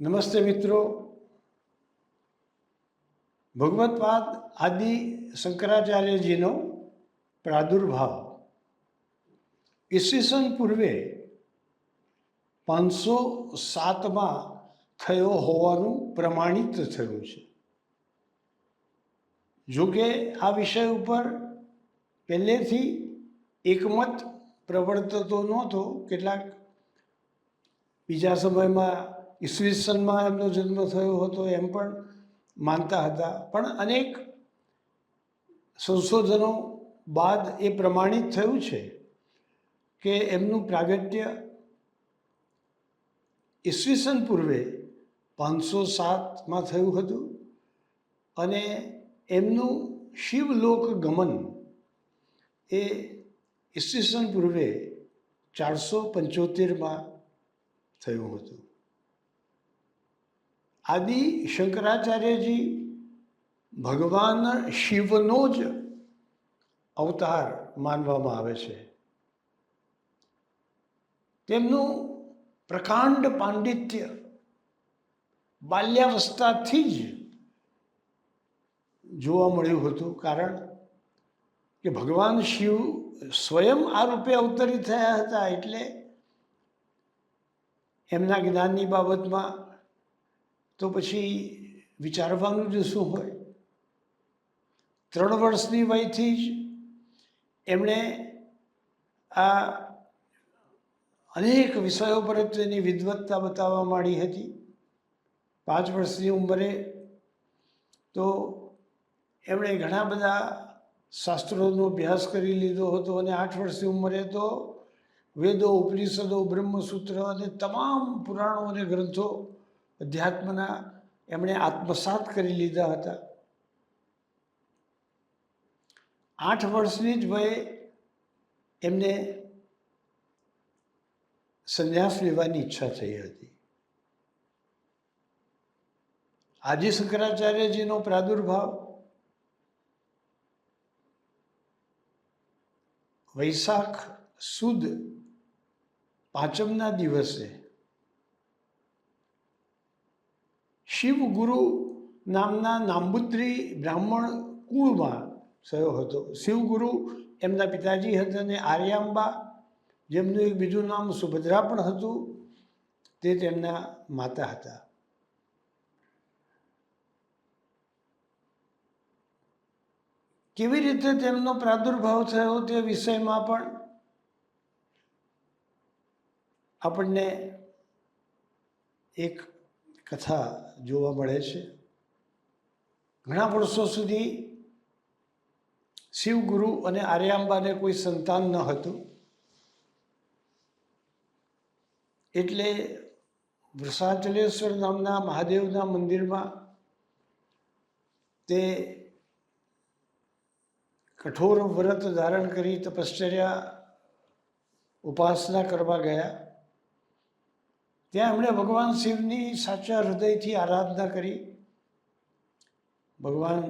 નમસ્તે મિત્રો. ભગવતપાદ આદિ શંકરાચાર્યજીનો પ્રાદુર્ભાવ ઈસવીસન પૂર્વે 507માં થયો હોવાનું પ્રમાણિત થયું છે. જોકે આ વિષય ઉપર પહેલેથી એકમત પ્રવર્તતો નહોતો. કેટલાક બીજા સમયમાં ઈસવીસનમાં એમનો જન્મ થયો હતો એમ પણ માનતા હતા, પણ અનેક સંશોધનો બાદ એ પ્રમાણિત થયું છે કે એમનું પ્રાગટ્ય ઈસવીસન પૂર્વે 507માં થયું હતું અને એમનું શિવલોક ગમન એ ઈસવીસન પૂર્વે 475માં થયું હતું. આદિ શંકરાચાર્યજી ભગવાન શિવનો જ અવતાર માનવામાં આવે છે. તેમનું પ્રકાંડ પાંડિત્ય બાલ્યાવસ્થાથી જ જોવા મળ્યું હતું, કારણ કે ભગવાન શિવ સ્વયં આ રૂપે અવતરિત થયા હતા, એટલે એમના જ્ઞાનની બાબતમાં તો પછી વિચારવાનું જ શું હોય. 3 વર્ષની વયથી જ એમણે આ અનેક વિષયો પ્રત્યેની વિદ્વત્તા બતાવવા માંડી હતી. 5 વર્ષની ઉંમરે તો એમણે ઘણા બધા શાસ્ત્રોનો અભ્યાસ કરી લીધો હતો અને 8 વર્ષની ઉંમરે તો વેદો, ઉપનિષદો, બ્રહ્મસૂત્ર અને તમામ પુરાણો અને ગ્રંથો અધ્યાત્મના એમણે આત્મસાત કરી લીધા હતા. 8 વર્ષની જ વયે એમને સંન્યાસ લેવાની ઈચ્છા થઈ હતી. આદિ શંકરાચાર્યજીનો પ્રાદુર્ભાવ વૈશાખ સુદ 5મના દિવસે શિવગુરુ નામના નાંબુદ્રી બ્રાહ્મણ કુળમાં થયો હતો. શિવગુરુ એમના પિતાજી હતા અને આર્યાંબા, જેમનું એક બીજું નામ સુભદ્રા પણ હતું, તે તેમના માતા હતા. કેવી રીતે તેમનો પ્રાદુર્ભાવ થયો તે વિષયમાં પણ આપણને એક કથા જોવા મળે છે. ઘણા વર્ષો સુધી શિવગુરુ અને આર્યાંબાને કોઈ સંતાન ન હતું, એટલે વૃષાચલેશ્વર નામના મહાદેવના મંદિરમાં તે કઠોર વ્રત ધારણ કરી તપશ્ચર્યા ઉપાસના કરવા ગયા. ત્યાં એમણે ભગવાન શિવની સાચા હૃદયથી આરાધના કરી. ભગવાન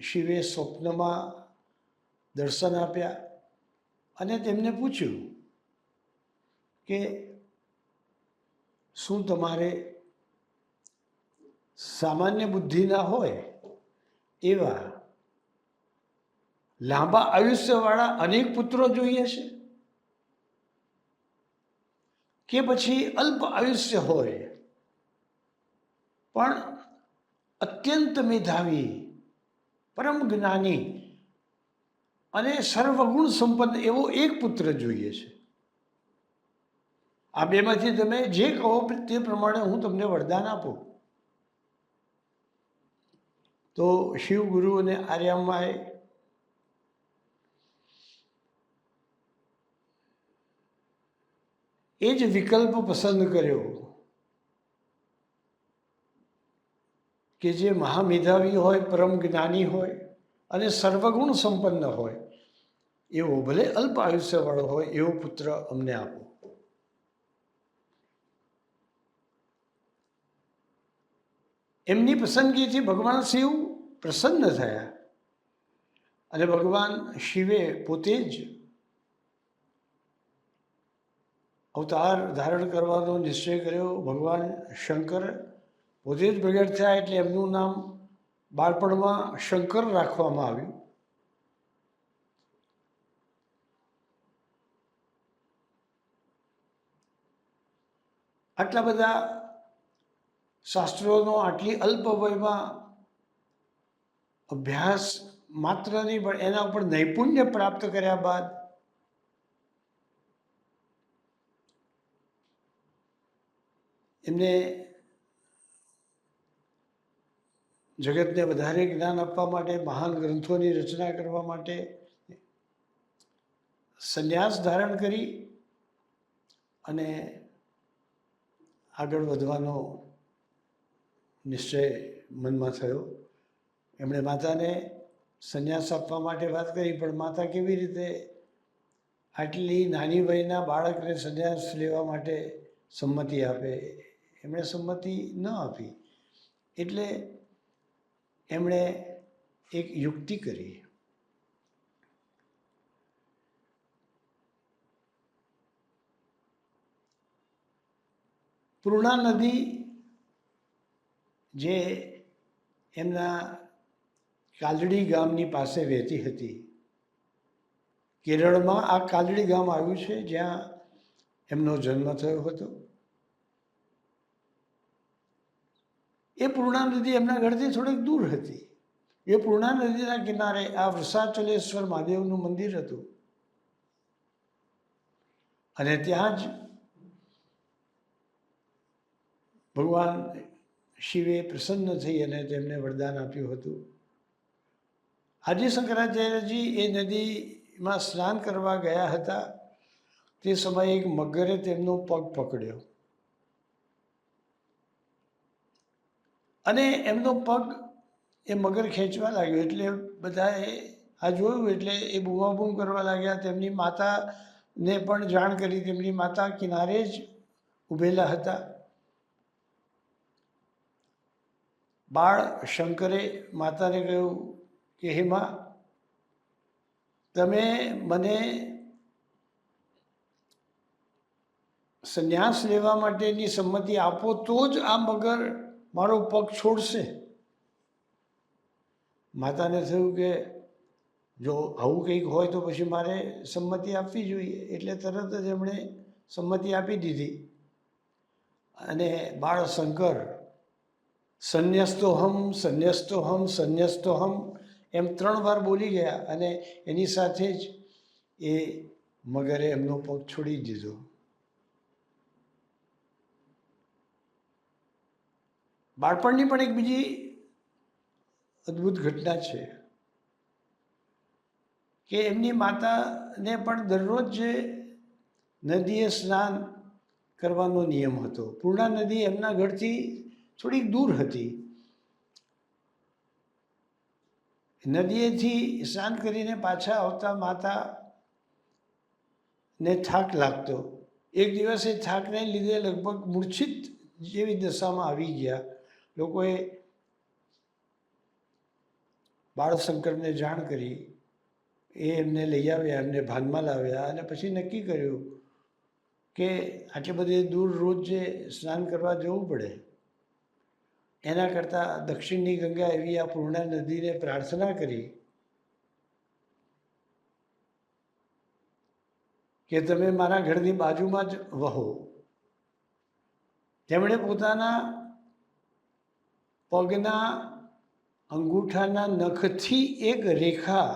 શિવે સ્વપ્નમાં દર્શન આપ્યા અને તેમને પૂછ્યું કે શું તમારે સામાન્ય બુદ્ધિના હોય એવા લાંબા આયુષ્યવાળા અનેક પુત્રો જોઈએ છે, કે પછી અલ્પ આયુષ્ય હોય પણ અત્યંત મેધાવી, પરમ જ્ઞાની અને સર્વગુણ સંપન્ન એવો એક પુત્ર જોઈએ છે. આ બેમાંથી તમે જે કહો તે પ્રમાણે હું તમને વરદાન આપું. તો શિવગુરુ અને આર્યામાએ એ જ વિકલ્પ પસંદ કર્યો કે જે મહામેધાવી હોય, પરમ જ્ઞાની હોય અને સર્વગુણ સંપન્ન હોય એવો, ભલે અલ્પ આયુષ્યવાળો હોય એવો પુત્ર અમને આપો. એમની પસંદગીથી ભગવાન શિવ પ્રસન્ન થયા અને ભગવાન શિવે પોતે જ અવતાર ધારણ કરવાનો નિશ્ચય કર્યો. ભગવાન શંકર પોતે જ પ્રગટ થયા એટલે એમનું નામ બાળપણમાં શંકર રાખવામાં આવ્યું. આટલા બધા શાસ્ત્રોનો આટલી અલ્પ વયમાં અભ્યાસ માત્ર નહીં પણ એના ઉપર નૈપુણ્ય પ્રાપ્ત કર્યા બાદ એમને જગતને વધારે જ્ઞાન આપવા માટે, મહાન ગ્રંથોની રચના કરવા માટે સંન્યાસ ધારણ કરી અને આગળ વધવાનો નિશ્ચય મનમાં થયો. એમણે માતાને સંન્યાસ આપવા માટે વાત કરી, પણ માતા કેવી રીતે આટલી નાની વયના બાળકને સંન્યાસ લેવા માટે સંમતિ આપે? એમણે સંમતિ ન આપી. એટલે એમણે એક યુક્તિ કરી. પૂર્ણા નદી જે એમના કાલડી ગામની પાસે વહેતી હતી, કેરળમાં આ કાલડી ગામ આવ્યું છે જ્યાં એમનો જન્મ થયો હતો. એ પૂર્ણા નદી એમના ઘરથી થોડીક દૂર હતી. એ પૂર્ણા નદીના કિનારે આ વૃષાચલેશ્વર મહાદેવનું મંદિર હતું અને ત્યાં જ ભગવાન શિવે પ્રસન્ન થઈ અને તેમને વરદાન આપ્યું હતું. આદિ શંકરાચાર્યજી એ નદીમાં સ્નાન કરવા ગયા હતા. તે સમયે એક મગરે તેમનો પગ પકડ્યો અને એમનો પગ એ મગર ખેંચવા લાગ્યો. એટલે બધાએ આ જોયું એટલે એ બૂમાબૂમ કરવા લાગ્યા. તેમની માતાને પણ જાણ કરી. તેમની માતા કિનારે જ ઊભેલા હતા. બાળ શંકરે માતાને કહ્યું કે હે માં, તમે મને સંન્યાસ લેવા માટેની સંમતિ આપો તો જ આ મગર મારો પગ છોડશે. માતાને થયું કે જો આવું કંઈક હોય તો પછી મારે સંમતિ આપવી જોઈએ. એટલે તરત જ એમણે સંમતિ આપી દીધી અને બાળ શંકર સંન્યસ્તોહમ સંન્યસ્તોહમ સંન્યસ્તોહમ એમ 3 વાર બોલી ગયા અને એની સાથે જ એ મગરે એમનો પગ છોડી દીધો. બાળપણની પણ એક બીજી અદ્ભુત ઘટના છે કે એમની માતાને પણ દરરોજ જે નદીએ સ્નાન કરવાનો નિયમ હતો. પૂર્ણા નદી એમના ઘરથી થોડીક દૂર હતી. નદીએથી સ્નાન કરીને પાછા આવતા માતાને થાક લાગતો. એક દિવસ એ થાકને લીધે લગભગ મૂર્છિત જેવી દશામાં આવી ગયા. લોકોએ બાળશંકરને જાણ કરી. એ એમને લઈ આવ્યા, એમને ભાનમાં લાવ્યા અને પછી નક્કી કર્યું કે આટલી બધી દૂર રોજ જે સ્નાન કરવા જવું પડે એના કરતાં દક્ષિણની ગંગા એવી આ પૂર્ણા નદીને પ્રાર્થના કરી કે તમે મારા ઘરની બાજુમાં જ વહો. તેમણે પોતાના પગના અંગૂઠાના નખથી એક રેખા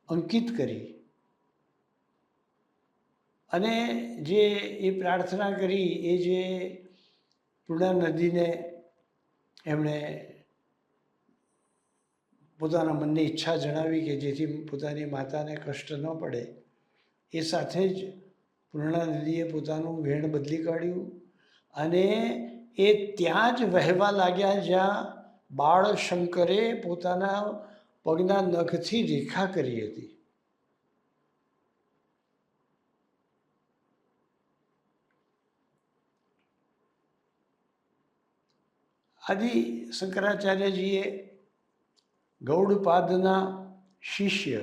અંકિત કરી અને જે એ પ્રાર્થના કરી એ જે પૂર્ણા નદીને એમણે પોતાના મનની ઈચ્છા જણાવી કે જેથી પોતાની માતાને કષ્ટ ન પડે. એ સાથે જ પૂર્ણા નદીએ પોતાનું વેણ બદલી કાઢ્યું અને એ ત્યાં જ વહેવા લાગ્યા જ્યાં બાળ શંકરે પોતાના પગના નખથી રેખા કરી હતી. આદિ શંકરાચાર્યજીએ ગૌડપાદના શિષ્ય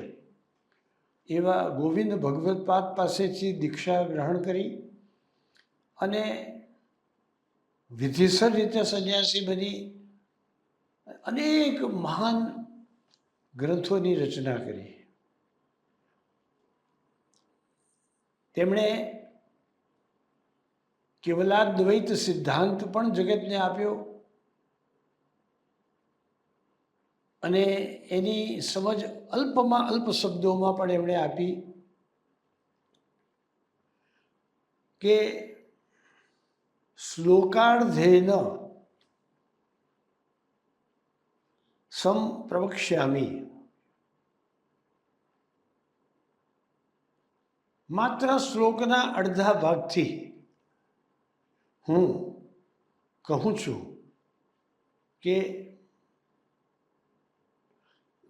એવા ગોવિંદ ભગવતપાદ પાસેથી દીક્ષા ગ્રહણ કરી અને વિધિસર રીતે સંન્યાસી બની અનેક મહાન ગ્રંથોની રચના કરી. તેમણે કેવલાદ્વૈત સિદ્ધાંત પણ જગતને આપ્યો અને એની સમજ અલ્પમાં અલ્પ શબ્દોમાં પણ એમણે આપી કે શ્લોકાર્ધેન પ્રવક્ષ્યામિ, માત્ર શ્લોકના અડધા ભાગથી હું કહું છું કે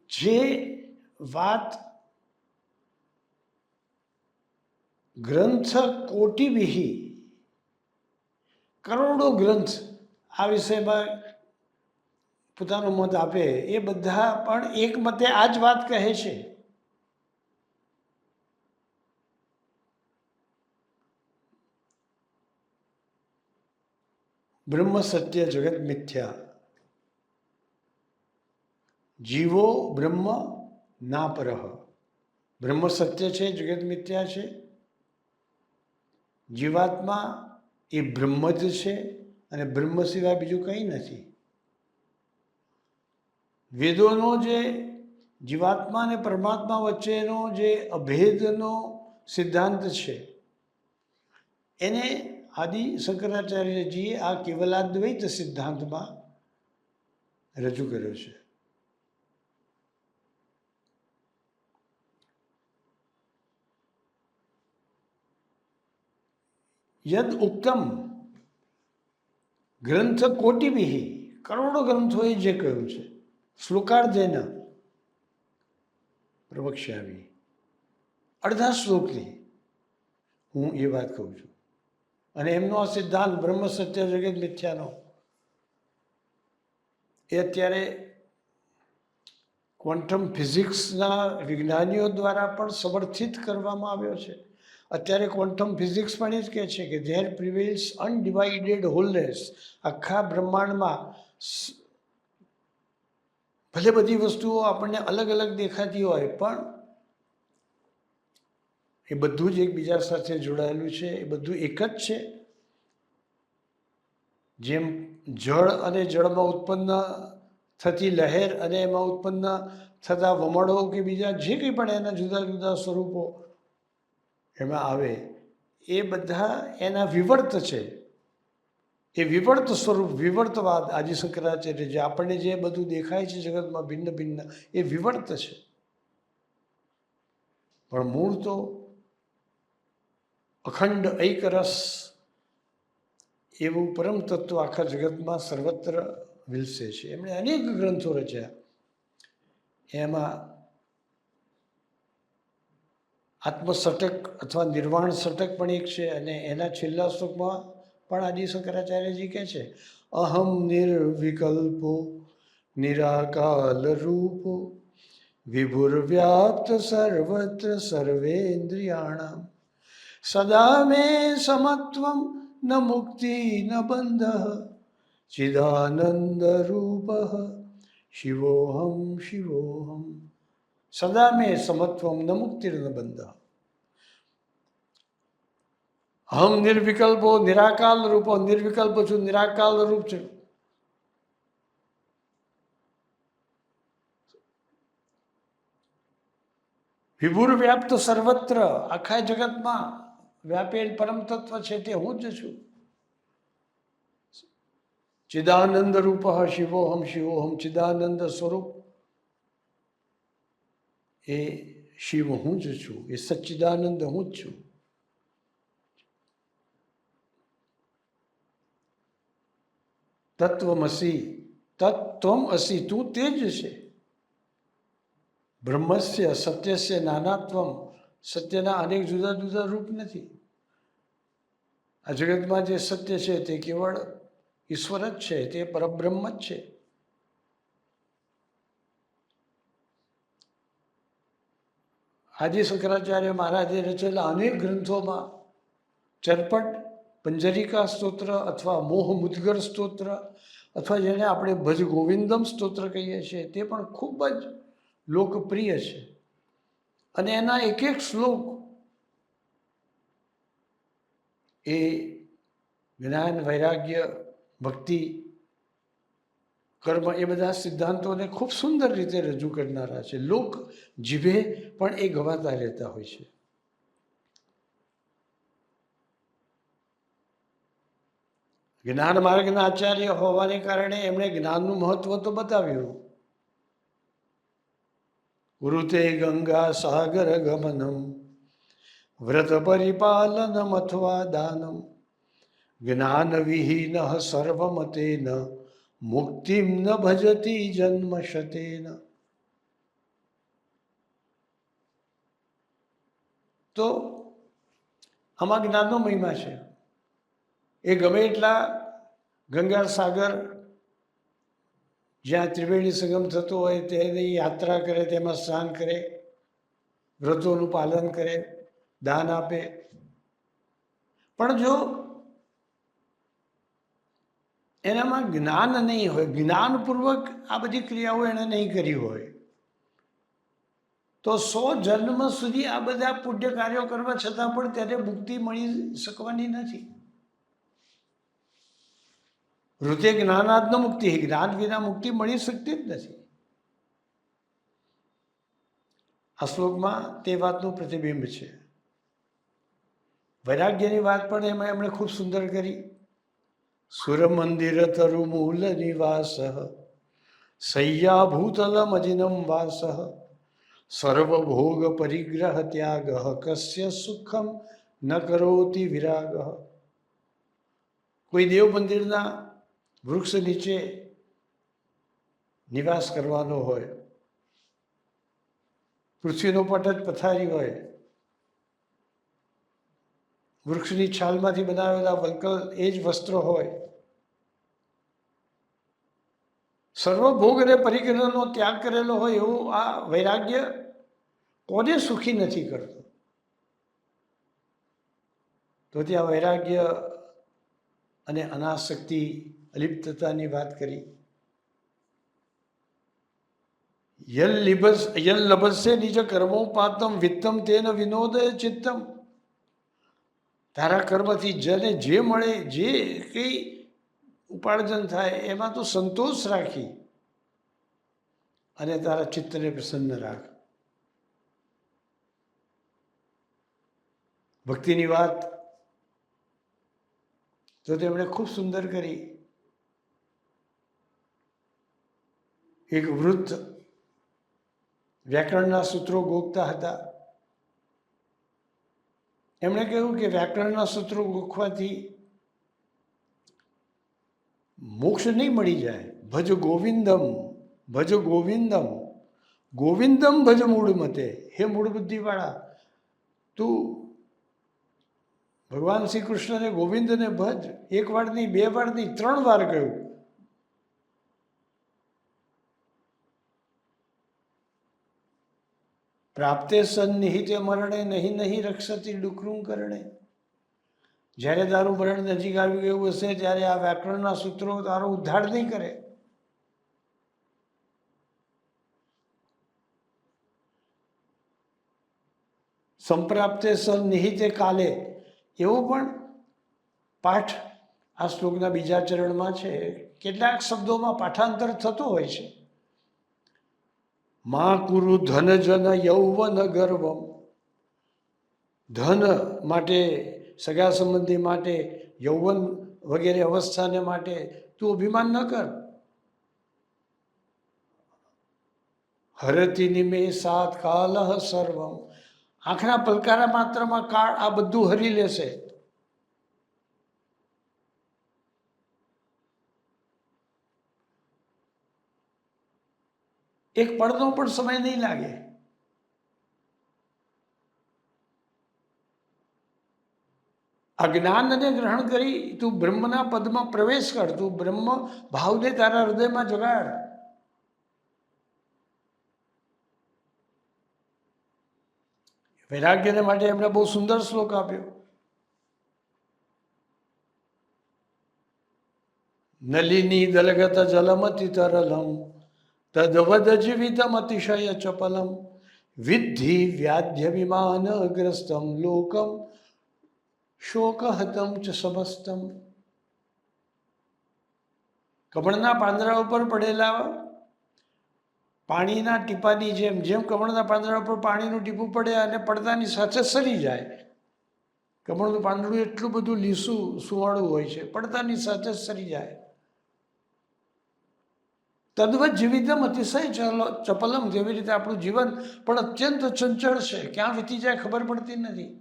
જે વાત ગ્રંથ કોટિભિઃ, કરોડો ગ્રંથ આ વિષયમાં પોતાનો મત આપે, એ બધા પણ એક મતે આ જ વાત કહે છે. બ્રહ્મ સત્ય જગત મિથ્યા, જીવો બ્રહ્મ ના પરઃ. બ્રહ્મ સત્ય છે, જગત મિથ્યા છે. જીવાત્મા એ બ્રહ્મ જ છે અને બ્રહ્મ સિવાય બીજું કંઈ નથી. વેદોનો જે જીવાત્મા અને પરમાત્મા વચ્ચેનો જે અભેદનો સિદ્ધાંત છે એને આદિ શંકરાચાર્યજીએ આ કેવલાદ્વૈત સિદ્ધાંતમાં રજૂ કર્યો છે. યદ ઉક્તમ ગ્રંથ કોટિભિઃ, કરોડો ગ્રંથોએ જે કહ્યું છે, શ્લોકાર્ધેન પ્રવક્ષ્યામિ, અડધા શ્લોકથી હું એ વાત કહું છું. અને એમનો આ સિદ્ધાંત બ્રહ્મ સત્ય જગત મિથ્યાનો એ અત્યારે ક્વોન્ટમ ફિઝિક્સના વિજ્ઞાનીઓ દ્વારા પણ સમર્થિત કરવામાં આવ્યો છે. અત્યારે ક્વોન્ટમ ફિઝિક્સ પણ એ જ કહે છે કે ધેર પ્રિવેલ્સ અનડિવાઇડેડ હોલનેસ. આખા બ્રહ્માંડમાં ભલે બધી વસ્તુઓ આપણને અલગ અલગ દેખાતી હોય પણ એ બધું જ એકબીજા સાથે જોડાયેલું છે, એ બધું એક જ છે. જેમ જળ અને જળમાં ઉત્પન્ન થતી લહેર અને એમાં ઉત્પન્ન થતા વમળો કે બીજા જે કંઈ પણ એના જુદા જુદા સ્વરૂપો એમાં આવે, એ બધા એના વિવર્ત છે. એ વિવર્ત સ્વરૂપ, વિવર્તવાદ, આદિ શંકરાચાર્ય જે આપણને જે બધું દેખાય છે જગતમાં ભિન્ન ભિન્ન, એ વિવર્ત છે. પણ મૂળ તો અખંડ ઐકરસ એવું પરમ તત્વ આખા જગતમાં સર્વત્ર વિલસે છે. એમણે અનેક ગ્રંથો રચ્યા. એમાં આત્મસટક અથવા નિર્વાણ સટક પણ એક છે અને એના છેલ્લા શ્લોકમાં પણ આદિ શંકરાચાર્યજી કહે છે અહમ નિર્વિકલ્પો નિરાકાલ રૂપો વિભુર્વ્યાપ્ત સર્વત્ર સર્વેન્દ્રિયાણામ સદા મે સમત્વમ ન મુક્તિ ન બંધ ચિદાનંદ રૂપ શિવોહમ શિવોહમ. સદા મે સમત્વમ ન મુક્તિ ન બંધ. અહમ નિર્વિકલ્પો નિરાકાલ રૂપો, નિર્વિકલ્પ છું, નિરાકાલ રૂપ છું. વિભુર વ્યાપ્ત સર્વત્ર, આખા જગતમાં વ્યાપેલ પરમ તત્વ છે તે હું જ છું. ચિદાનંદ રૂપ શિવોહમ શિવોહમ. ચિદાનંદ સ્વરૂપ એ શિવ હું જ છું, એ સચ્ચિદાનંદ હું જ છું. તત્વમસી, તત્વમ અસી, તું તે જ છે. બ્રહ્મસ્ય સત્યસ્ય નાનાત્વમ, સત્યના અનેક જુદા જુદા રૂપ નથી. આ જગતમાં જે સત્ય છે તે કેવળ ઈશ્વર જ છે, તે પરબ્રહ્મ જ છે. આદિ શંકરાચાર્ય મહારાજે રચેલા અનેક ગ્રંથોમાં ચરપટ પંજરિકા સ્તોત્ર અથવા મોહ મુદ્ગર સ્તોત્ર અથવા જેને આપણે ભજ ગોવિંદમ સ્તોત્ર કહીએ છીએ તે પણ ખૂબ જ લોકપ્રિય છે. અને એના એક એક શ્લોક એ જ્ઞાન, વૈરાગ્ય, ભક્તિ, કર્મ એ બધા સિદ્ધાંતોને ખૂબ સુંદર રીતે રજૂ કરનારા છે. લોક જીભે પણ એ ગવાતા રહેતા હોય છે. જ્ઞાન માર્ગના આચાર્ય હોવાને કારણે એમણે જ્ઞાનનું મહત્વ તો બતાવ્યું. કુરુતે ગંગા સાગર ગમનમ વ્રત પરિપાલનમ અથવા દાનમ જ્ઞાન વિહીન સર્વમતેન મુક્તિમ ન ભજતી જન્મ શતેન. તો આમાં જ્ઞાનનો મહિમા છે. એ ગમે એટલા ગંગા સાગર જ્યાં ત્રિવેણી સંગમ થતો હોય તેની યાત્રા કરે, તેમાં સ્નાન કરે, વ્રતોનું પાલન કરે, દાન આપે, પણ જો એનામાં જ્ઞાન નહીં હોય, જ્ઞાનપૂર્વક આ બધી ક્રિયાઓ એણે નહીં કરી હોય, તો 100 જન્મ સુધી આ બધા પુણ્ય કાર્યો કરવા છતાં પણ તેને મુક્તિ મળી શકવાની નથી. ઋતે જ્ઞાનાદ ન મુક્તિ, જ્ઞાન વિના મુક્તિ મળી શકતી જ નથી. આ શ્લોકમાં તે વાતનું પ્રતિબિંબ છે. વૈરાગ્યની વાત પણ એમાં એમણે ખૂબ સુંદર કરી. સુર મંદિર તરુમૂલ નિવાસ શય્યા ભૂતલમ અજિનમ વાસ સર્વભોગ પરિગ્રહ ત્યાગ કસ્ય સુખમ ન કરોતિ વિરાગ. કોઈ દેવ મંદિરના વૃક્ષ નીચે નિવાસ કરવાનો હોય, પૃથ્વીનો પટ જ પથારી હોય, વૃક્ષની છાલમાંથી બનાવેલા વલ્કલ એ જ વસ્ત્રો હોય, સર્વભોગ અને પરિગ્રહનો ત્યાગ કરેલો હોય, એવું આ વૈરાગ્ય કોને સુખી નથી કરતો? તો ત્યાં વૈરાગ્ય અને અનાસક્તિ, અલિપ્તતાની વાત કરી. યલ લભસ્ય નિજ કર્મોપાતમ વિત્તમ તેન વિનોદય ચિત્તમ. તારા કર્મથી જેને જે મળે, જે કંઈ ઉપાર્જન થાય એમાં તો સંતોષ રાખી અને તારા ચિત્તને પ્રસન્ન રાખ. ભક્તિની વાત તો તેમણે ખૂબ સુંદર કરી. એક વૃદ્ધ વ્યાકરણના સૂત્રો ગોખતા હતા. એમણે કહ્યું કે વ્યાકરણના સૂત્રો ગોખવાથી મોક્ષ નહીં મળી જાય. ભજ ગોવિંદમ, ભજ ગોવિંદમ, ગોવિંદમ ભજ મૂળ મતે. હે મૂળ બુદ્ધિવાળા, તું ભગવાન શ્રી કૃષ્ણને ગોવિંદને ભજ. એક વાર નહીં, 2 વાર નહીં, 3 વાર કહ્યું. પ્રાપ્તે સન્નિહિતે મરણે નહીં નહીં રક્ષતી ડુકરું કરણે. જ્યારે તારું મરણ નજીક આવી ગયું હશે ત્યારે આ વ્યાકરણના સૂત્રો તારો ઉદ્ધાર નહીં કરે. સંપ્રાપ્તે સન્નિહિતે કાલે, એવો પણ પાઠ આ શ્લોકના બીજા ચરણમાં છે. કેટલાક શબ્દોમાં પાઠાંતર થતો હોય છે. મા કુરુ ધન જન યૌવન ગર્વમ. ધન માટે, સગા સંબંધી માટે, યૌવન વગેરે અવસ્થાને માટે તું અભિમાન ન કર. હરતિ નિમે સાત કાલહ સર્વમ. આંખના પલકારા માત્રમાં કાળ આ બધું હરી લેશે. એક પળનો પણ સમય નહીં લાગે. આ જ્ઞાનને ગ્રહણ કરી તું બ્રહ્મના પદમાં પ્રવેશ કર. તું બ્રહ્મ ભાવને તારા હૃદયમાં જગાડ. વૈરાગ્યને માટે એમણે બહુ સુંદર શ્લોક આપ્યો. નલિની દલગત જલમતિ તરલમ તદવદ જીવિતમતિશય ચપલમ વિદ્ધિ વ્યાધ્યવિમાનગ્રસ્તમ લોકમ શોકહતમ ચ સમસ્તમ. કમળના પાંદડા ઉપર પડેલા પાણીના ટીપાની જેમ જેમ કમળના પાંદડા ઉપર પાણીનું ટીપું પડે અને પડતાની સાથે સરી જાય. કમળનું પાંદડું એટલું બધું લીસું સુવાળું હોય છે, પડતાની સાથે સરી જાય. તદ્વત જીવિતમ અતિશય ચપલમ, જેવી રીતે આપણું જીવન પણ અત્યંત ચંચળ છે, ક્યાં વીતી જાય ખબર પડતી નથી.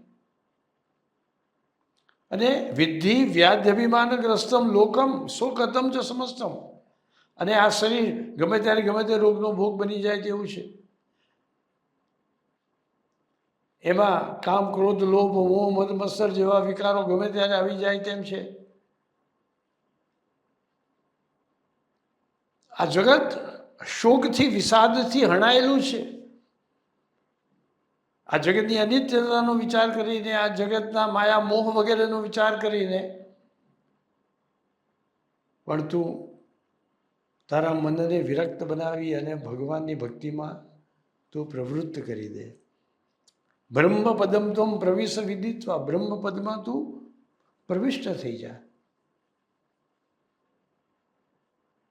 અને વિદ્ધિ વ્યાધ્યભિમાનગ્રસ્તમ લોકમ શોકતમ ચ સમસ્તમ, અને આ શરીર ગમે ત્યારે ગમે તે રોગનો ભોગ બની જાય તેવું છે. એમાં કામ, ક્રોધ, લોભ, મોહ, મદ મત્સર જેવા વિકારો ગમે ત્યારે આવી જાય તેમ છે. આ જગત શોકથી, વિષાદથી હણાયેલું છે. આ જગતની અનિત્યતાનો વિચાર કરીને, આ જગતના માયા મોહ વગેરેનો વિચાર કરીને પણ તું તારા મનને વિરક્ત બનાવી અને ભગવાનની ભક્તિમાં તું પ્રવૃત્ત કરી દે. બ્રહ્મપદમ ત્વમ પ્રવિશ વિદિત્વા, બ્રહ્મપદમાં તું પ્રવિષ્ટ થઈ જા.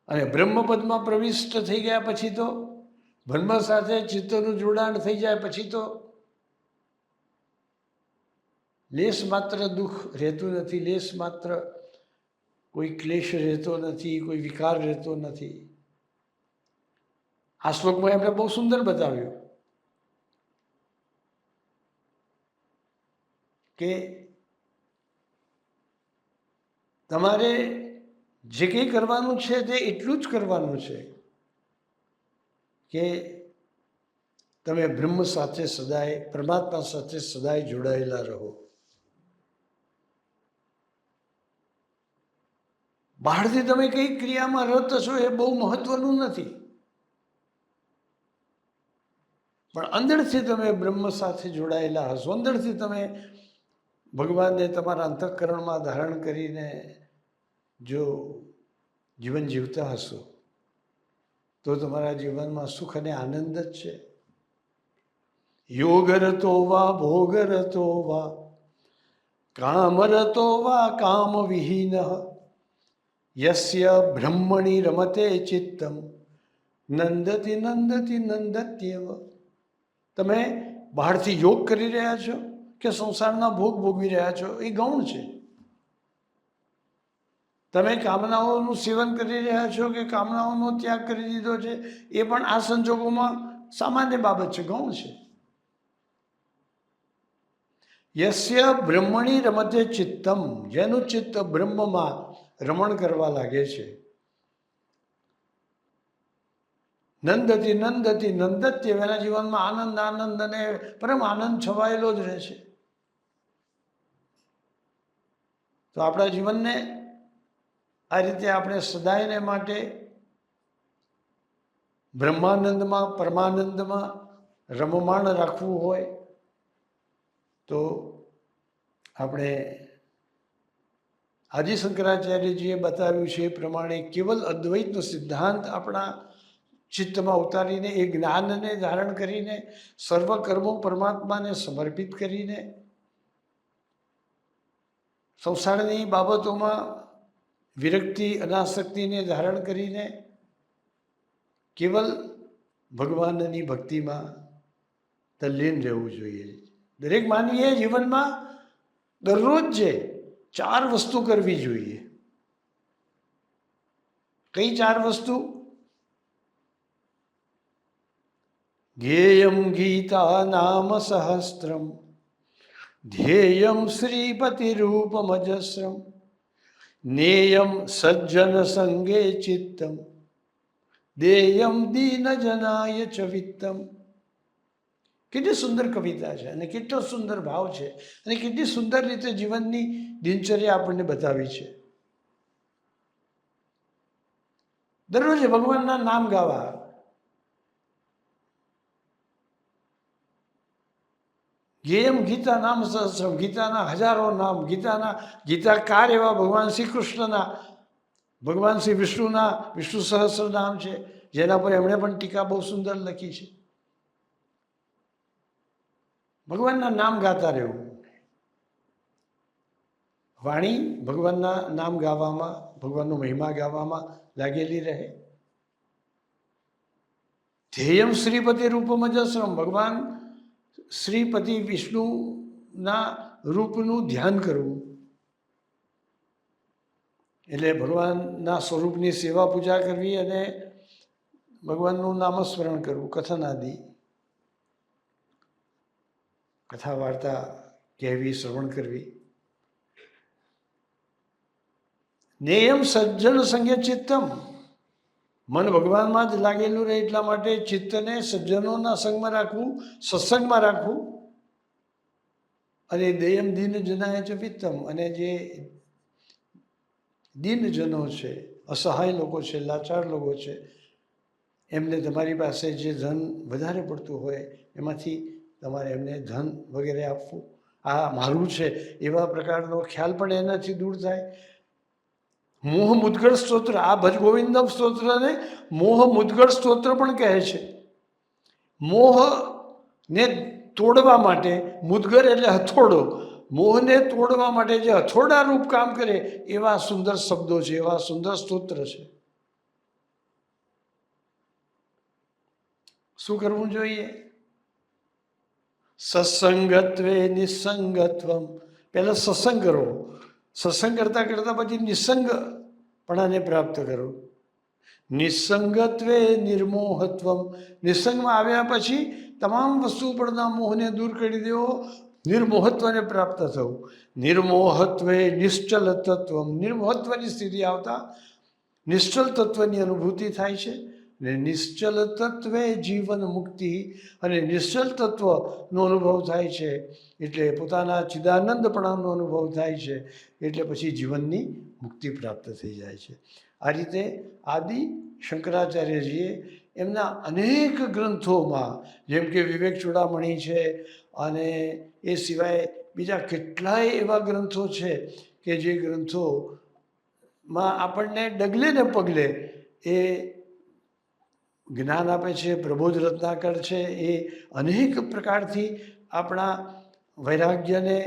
અને બ્રહ્મપદમાં પ્રવિષ્ટ થઈ ગયા પછી તો બ્રહ્મ સાથે ચિત્તનું જોડાણ થઈ જાય પછી તો લેશ માત્ર દુઃખ રહેતું નથી, લેશ માત્ર કોઈ ક્લેશ રહેતો નથી, કોઈ વિકાર રહેતો નથી. આ શ્લોકમાં એમણે બહુ સુંદર બતાવ્યું કે તમારે જે કંઈ કરવાનું છે તે એટલું જ કરવાનું છે કે તમે બ્રહ્મ સાથે સદાય, પરમાત્મા સાથે સદાય જોડાયેલા રહો. બહારથી તમે કઈ ક્રિયામાં રત છો એ બહુ મહત્વનું નથી, પણ અંદરથી તમે બ્રહ્મ સાથે જોડાયેલા હશો, અંદરથી તમે ભગવાનને તમારા અંતઃકરણમાં ધારણ કરીને જો જીવન જીવતા હશો તો તમારા જીવનમાં સુખ અને આનંદ જ છે. યોગરતો વા ભોગરતો વા કામરતો વા કામ વિહીન યસ્ય બ્રહ્મણી રમતે ચિત્તમ નંદતી નંદતી નંદત્યવ. તમે બહારથી યોગ કરી રહ્યા છો કે સંસારના ભોગ ભોગવી રહ્યા છો એ ગૌણ છે. તમે કામનાઓનું સેવન કરી રહ્યા છો કે કામનાઓનો ત્યાગ કરી દીધો છે એ પણ આ સંજોગોમાં સામાન્ય બાબત છે, ગૌણ છે. યસ્ય બ્રહ્મણી રમતે ચિત્તમ, જેનું ચિત્ત બ્રહ્મમાં રમણ કરવા લાગે છે, નંદતી નંદતી નંદત્ય, એના જીવનમાં આનંદ આનંદ અને પરમ આનંદ છવાયેલો જ રહે છે. તો આપણા જીવનને આ રીતે આપણે સદાયને માટે બ્રહ્માનંદમાં, પરમાનંદમાં રમમાણ રાખવું હોય તો આપણે આદિ શંકરાચાર્યજીએ બતાવ્યું છે એ પ્રમાણે કેવલ અદ્વૈતનો સિદ્ધાંત આપણા ચિત્તમાં ઉતારીને એ જ્ઞાનને ધારણ કરીને સર્વ કર્મો પરમાત્માને સમર્પિત કરીને સંસારની બાબતોમાં વિરક્તિ, અનાસક્તિને ધારણ કરીને કેવલ ભગવાનની ભક્તિમાં તલ્લીન રહેવું જોઈએ. દરેક માનવીએ જીવનમાં દરરોજ જે 4 વસ્તુ કરવી જોઈએ. કઈ 4 વસ્તુ? જ્ઞેયમ ગીતા નામ સહસ્ત્રમ ધ્યેયમ શ્રીપતિરૂપમજસ્રમ નેયમ સજ્જન સંગે ચિત્તમ દેયમ દીન જનાય ચ વિત્તમ. કેટલી સુંદર કવિતા છે અને કેટલો સુંદર ભાવ છે અને કેટલી સુંદર રીતે જીવનની દિનચર્યા આપણને બતાવી છે. દરરોજ ભગવાનના નામ ગાવા, જ્ઞેયમ ગીતા નામ સહસ્રમ, ગીતાના હજારો નામ, ગીતાકાર એવા ભગવાન શ્રી કૃષ્ણના ભગવાન શ્રી વિષ્ણુના વિષ્ણુ સહસ્ર નામ છે, જેના પર એમણે પણ ટીકા બહુ સુંદર લખી છે. ભગવાનના નામ ગાતા રહેવું, વાણી ભગવાનના નામ ગાવામાં, ભગવાનનો મહિમા ગાવામાં લાગેલી રહે. ધ્યેયમ શ્રીપતિ રૂપમ અજસ્રમ, ભગવાન શ્રીપતિ વિષ્ણુના રૂપનું ધ્યાન કરવું, એટલે ભગવાનના સ્વરૂપની સેવા પૂજા કરવી અને ભગવાનનું નામસ્મરણ કરવું, કથન આદિ કથા વાર્તા કહેવી, શ્રવણ કરવી. નેયમ સજ્જન સંગે ચિત્તમ, મન ભગવાનમાં જ લાગેલું રહે એટલા માટે ચિત્તને સજ્જનોના સંગમાં રાખવું, સત્સંગમાં રાખવું. અને દેયમ દીન જનાય ચ વિત્તમ, અને જે દીનજનો છે, અસહાય લોકો છે, લાચાર લોકો છે, એમને તમારી પાસે જે ધન વધારે પડતું હોય એમાંથી તમારે એમને ધન વગેરે આપવું. આ મારું છે એવા પ્રકારનો ખ્યાલ પણ એનાથી દૂર થાય. મોહ મુદ્ગળ સ્તોત્ર, આ ભજ ગોવિંદમ સ્તોત્રને મોહ મુદ્ગળ સ્તોત્ર પણ કહે છે. મોહને તોડવા માટે, મુદ્ગર એટલે હથોડો, મોહને તોડવા માટે જે હથોડા રૂપ કામ કરે એવા સુંદર શબ્દો છે, એવા સુંદર સ્તોત્ર છે. શું કરવું જોઈએ? સત્સંગત્વે નિસંગત્વમ, પહેલાં સત્સંગ કરો, સત્સંગ કરતાં કરતાં પછી નિસંગપણાને પ્રાપ્ત કરો. નિસંગત્વે નિર્મોહત્વમ, નિસંગમાં આવ્યા પછી તમામ વસ્તુ પરના મોહને દૂર કરી દેવો, નિર્મોહત્વને પ્રાપ્ત થવું. નિર્મોહત્વે નિશ્ચલ તત્વમ, નિર્મોહત્વની સ્થિતિ આવતા નિશ્ચલ તત્વની અનુભૂતિ થાય છે. ને નિશ્ચલ તત્વે જીવન મુક્તિ, અને નિશ્ચલ તત્વનો અનુભવ થાય છે એટલે પોતાના ચિદાનંદપણાનો અનુભવ થાય છે, એટલે પછી જીવનની મુક્તિ પ્રાપ્ત થઈ જાય છે. આ રીતે આદિ શંકરાચાર્યજીએ એમના અનેક ગ્રંથોમાં, જેમ કે વિવેક ચૂડામણી છે, અને એ સિવાય બીજા કેટલાય એવા ગ્રંથો છે કે જે ગ્રંથોમાં આપણને ડગલે ને પગલે એ જ્ઞાન આપે છે. પ્રબોધ રત્નાકર છે, એ અનેક પ્રકારથી આપણા વૈરાગ્યને,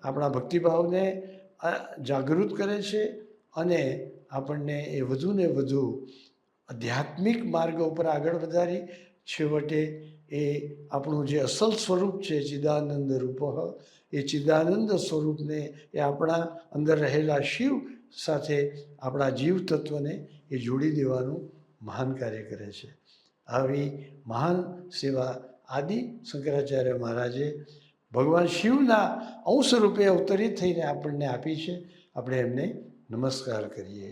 આપણા ભક્તિભાવને જાગૃત કરે છે, અને આપણને એ વધુ ને વધુ આધ્યાત્મિક માર્ગ ઉપર આગળ વધારી છેવટે એ આપણું જે અસલ સ્વરૂપ છે ચિદાનંદ રૂપ, એ ચિદાનંદ સ્વરૂપને, એ આપણા અંદર રહેલા શિવ સાથે આપણા જીવ તત્વને એ જોડી દેવાનું મહાન કાર્ય કરે છે. આવી મહાન સેવા આદિ શંકરાચાર્ય મહારાજે ભગવાન શિવના અંશ રૂપે અવતરિત થઈને આપણને આપી છે. આપણે એમને નમસ્કાર કરીએ.